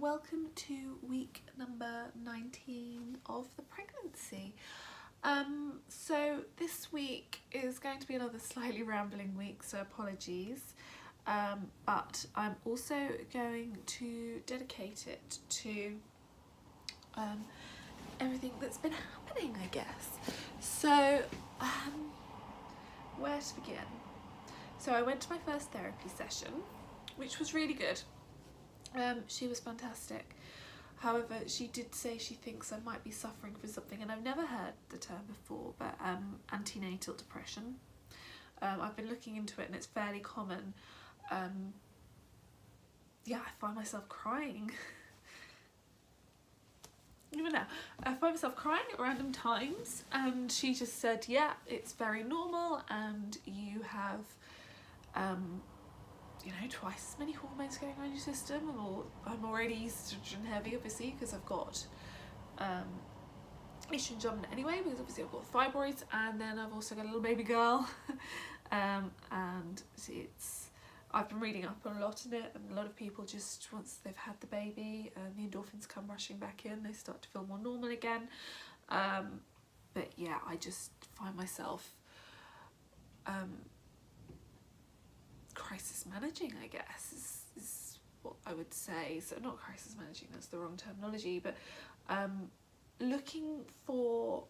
welcome to week number 19 of the pregnancy. So this week is going to be another slightly rambling week, so apologies, but I'm also going to dedicate it to everything that's been happening, I guess. So where to begin? So I went to my first therapy session, which was really good. She was fantastic. However, she did say she thinks I might be suffering from something, and I've never heard the term before, but antenatal depression. I've been looking into it and it's fairly common. Yeah, I find myself crying. Even now, I find myself crying at random times, and she just said, yeah, it's very normal, and you have you know, twice as many hormones going on in your system, or I'm already estrogen heavy, obviously, because I've got estrogen dominant anyway, because obviously I've got fibroids, and then I've also got a little baby girl. And see, I've been reading up on a lot in it, and a lot of people just, once they've had the baby and the endorphins come rushing back in, they start to feel more normal again. But yeah, I just find myself crisis managing, I guess, is what I would say. So not crisis managing, that's the wrong terminology, but looking for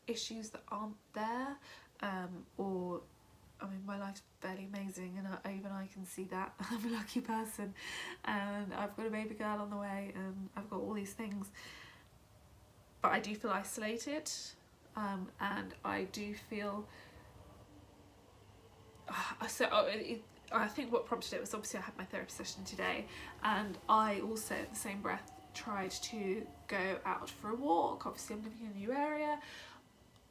issues that aren't there, or, I mean, my life's fairly amazing, and even I can see that. I'm a lucky person, and I've got a baby girl on the way, and I've got all these things, but I do feel isolated, and I do feel I think what prompted it was, obviously I had my therapy session today, and I also at the same breath tried to go out for a walk. Obviously I'm living in a new area.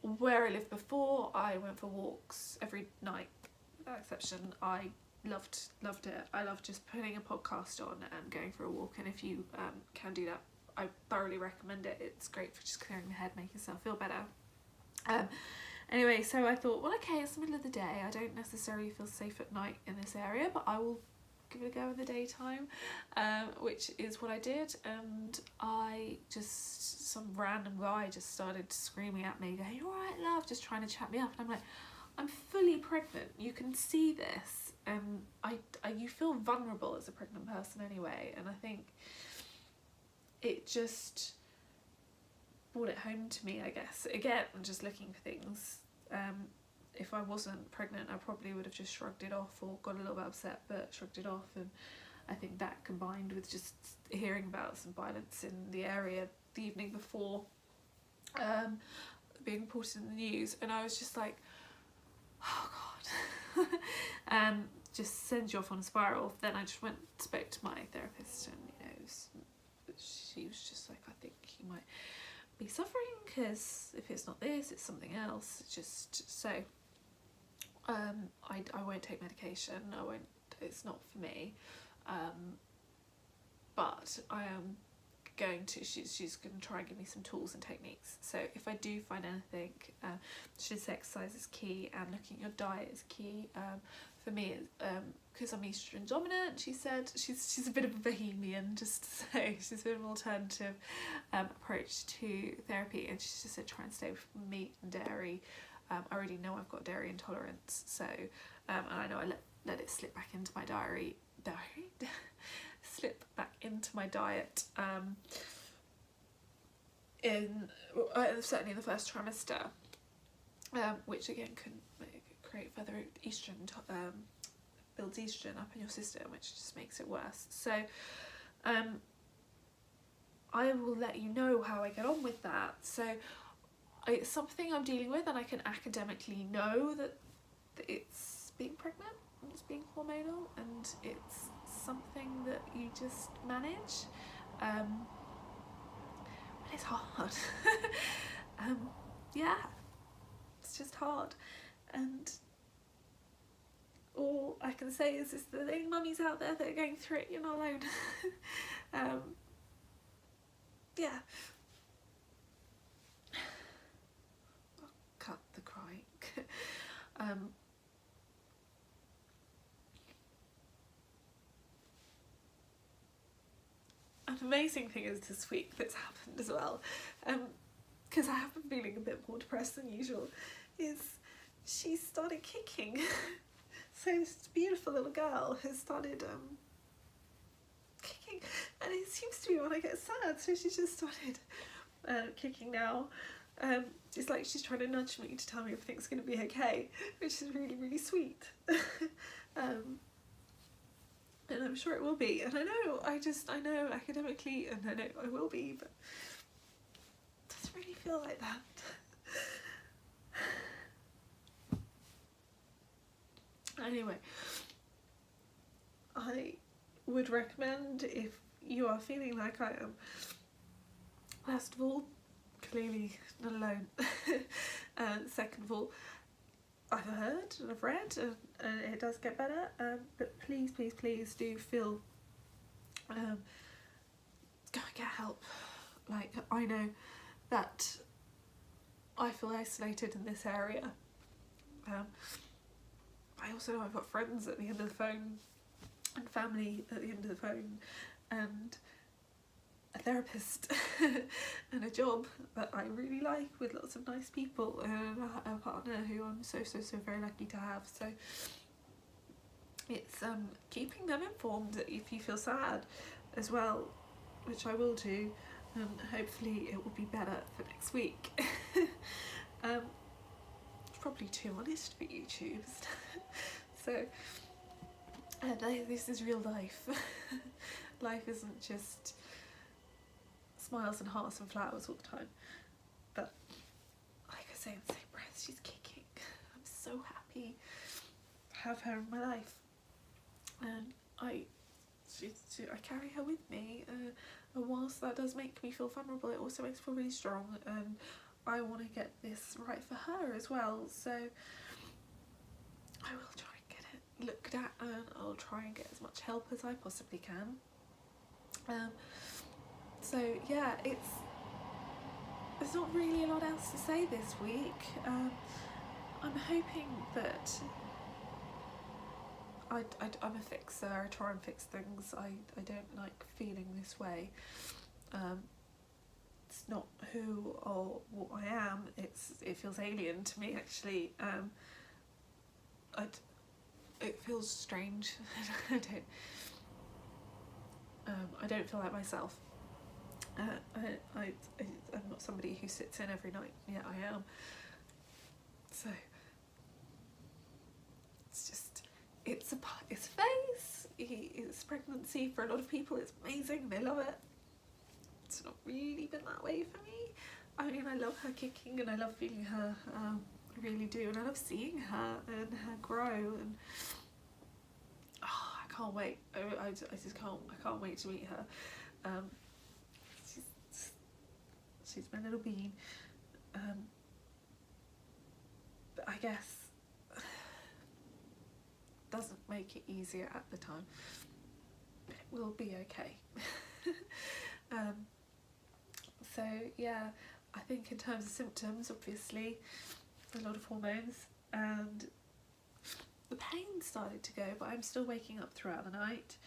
Where I lived before, I went for walks every night, without exception. I loved it. I love just putting a podcast on and going for a walk, and if you can do that, I thoroughly recommend it. It's great for just clearing the head, making yourself feel better. Anyway, so I thought, well, okay, it's the middle of the day. I don't necessarily feel safe at night in this area, but I will give it a go in the daytime, which is what I did. And some random guy just started screaming at me, going, "You all right, love?" Just trying to chat me up. And I'm like, I'm fully pregnant. You can see this. And you feel vulnerable as a pregnant person anyway. And I think it just brought it home to me, I guess. Again, I'm just looking for things. If I wasn't pregnant, I probably would have just shrugged it off or got a little bit upset, but shrugged it off. And I think that, combined with just hearing about some violence in the area the evening before, being reported in the news, and I was just like, oh God, and just sends you off on a spiral. Then I just went and spoke to my therapist, and she was just like, I think you might be suffering, because if it's not this, it's something else. It's just so I won't take medication. It's not for me, but I am going to. She's going to try and give me some tools and techniques. So if I do find anything, she said exercise is key, and looking at your diet is key. For me, because I'm estrogen dominant, she said she's a bit of a bohemian, just to say. She's a bit of an alternative approach to therapy, and she just said try and stay away from meat and dairy. I already know I've got dairy intolerance, so and I know I let it slip back into my slip back into my diet certainly in the first trimester, which again can create further estrogen, builds estrogen up in your system, which just makes it worse. So I will let you know how I get on with that. So it's something I'm dealing with, and I can academically know that it's being pregnant, and it's being hormonal, and it's something that you just manage. But it's hard. Yeah, it's just hard. And all I can say is that there are mummies out there that are going through it. You're not alone. Yeah. I'll cut the crying. amazing thing is this week that's happened as well, because I have been feeling a bit more depressed than usual, is she started kicking. So this beautiful little girl has started kicking, and it seems to be when I get sad, so she's just started kicking now. It's like she's trying to nudge me to tell me everything's going to be okay, which is really, really sweet. And I'm sure it will be, and I know academically, and I know I will be, but it doesn't really feel like that. Anyway, I would recommend, if you are feeling like I am, first of all, clearly not alone. Second of all, I've heard and I've read, and it does get better, but please, please, please do feel, go and get help. Like, I know that I feel isolated in this area. I also know I've got friends at the end of the phone, and family at the end of the phone, and a therapist and a job that I really like, with lots of nice people, and a partner who I'm so very lucky to have. So it's keeping them informed if you feel sad as well, which I will do, and hopefully it will be better for next week. It's probably too honest for YouTube. So this is real life. Life isn't just smiles and hearts and flowers all the time. But like I say in the same breath, she's kicking. I'm so happy to have her in my life, and I carry her with me, and whilst that does make me feel vulnerable, it also makes me feel really strong, and I want to get this right for her as well. So I will try and get it looked at, and I'll try and get as much help as I possibly can. So yeah, there's not really a lot else to say this week. I'm hoping that I'm a fixer. I try and fix things. I don't like feeling this way. It's not who or what I am. It feels alien to me, actually. It feels strange. I don't feel like myself. I'm not somebody who sits in every night. Yeah, I am. So it's a phase. It's pregnancy for a lot of people. It's amazing. They love it. It's not really been that way for me. I mean, I love her kicking, and I love feeling her. I really do, and I love seeing her and her grow. And I can't wait. I can't wait to meet her. She's my little bean. But I guess doesn't make it easier at the time, but it will be okay. So yeah, I think in terms of symptoms, obviously a lot of hormones, and the pain started to go, but I'm still waking up throughout the night,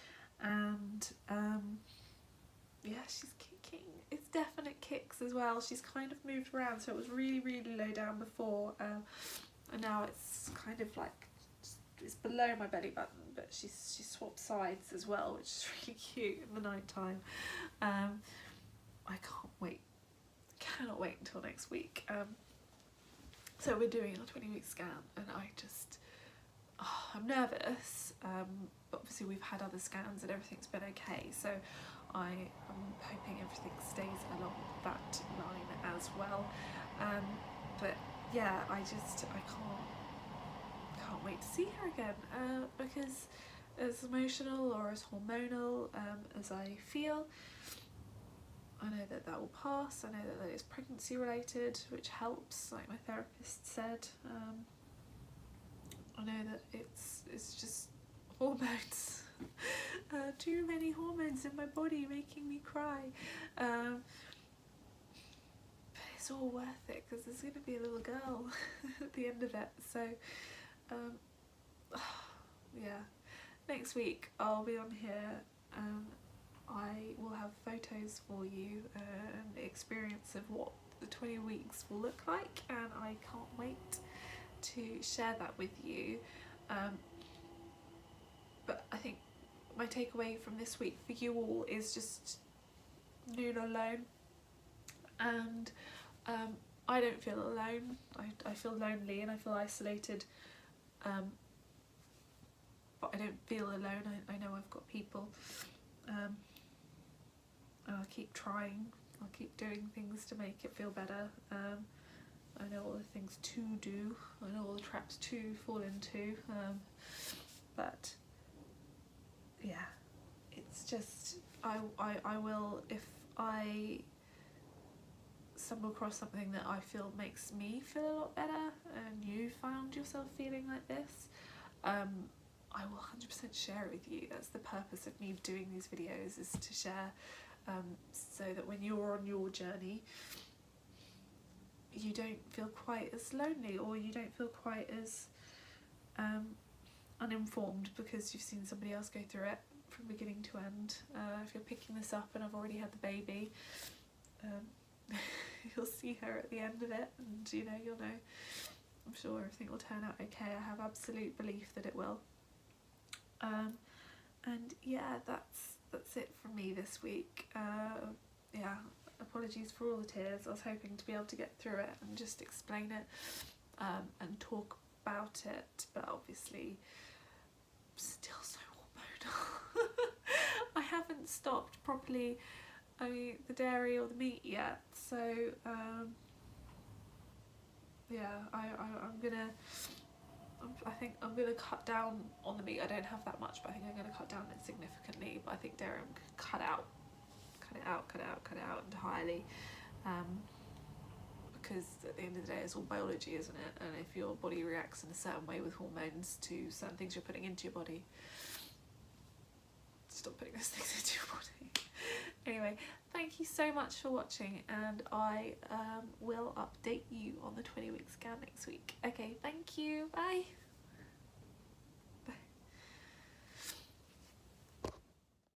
and yeah, she's kicking. It's definite kicks as well. She's kind of moved around, so it was really, really low down before, and now it's kind of like, it's below my belly button, but she swapped sides as well, which is really cute in the night time. I cannot wait until next week. So we're doing a 20-week scan, and I'm nervous, but obviously we've had other scans and everything's been okay, so I'm hoping everything stays along that line as well. But yeah, I can't wait to see her again, because as emotional or as hormonal as I feel, I know that will pass. I know that is pregnancy related, which helps, like my therapist said. I know that it's just hormones. Too many hormones in my body making me cry. But it's all worth it, because there's going to be a little girl at the end of it. So yeah, next week I'll be on here I will have photos for you and experience of what the 20 weeks will look like, and I can't wait to share that with you. But I think my takeaway from this week for you all is just you're not alone, and I don't feel alone. I feel lonely and I feel isolated, but I don't feel alone. I know I've got people, and I'll keep trying. I'll keep doing things to make it feel better. I know all the things to do. I know all the traps to fall into, but yeah, it's just I will, if I stumble across something that I feel makes me feel a lot better and you found yourself feeling like this, I will 100% share it with you. That's the purpose of me doing these videos, is to share, so that when you're on your journey you don't feel quite as lonely, or you don't feel quite as uninformed because you've seen somebody else go through it from beginning to end. If you're picking this up and I've already had the baby, you'll see her at the end of it, and you know, you'll know. I'm sure everything will turn out okay. I have absolute belief that it will. And yeah, that's it from me this week. Yeah, apologies for all the tears. I was hoping to be able to get through it and just explain it and talk about it, but obviously still so hormonal. I haven't stopped properly the dairy or the meat yet, so yeah, I think I'm gonna cut down on the meat. I don't have that much, but I think I'm gonna cut down it significantly. But I think dairy I'm gonna cut it out entirely, because at the end of the day it's all biology, isn't it? And if your body reacts in a certain way with hormones to certain things you're putting into your body, stop putting those things into your body. Anyway, thank you so much for watching, and I will update you on the 20 week scan next week. Okay, thank you, bye.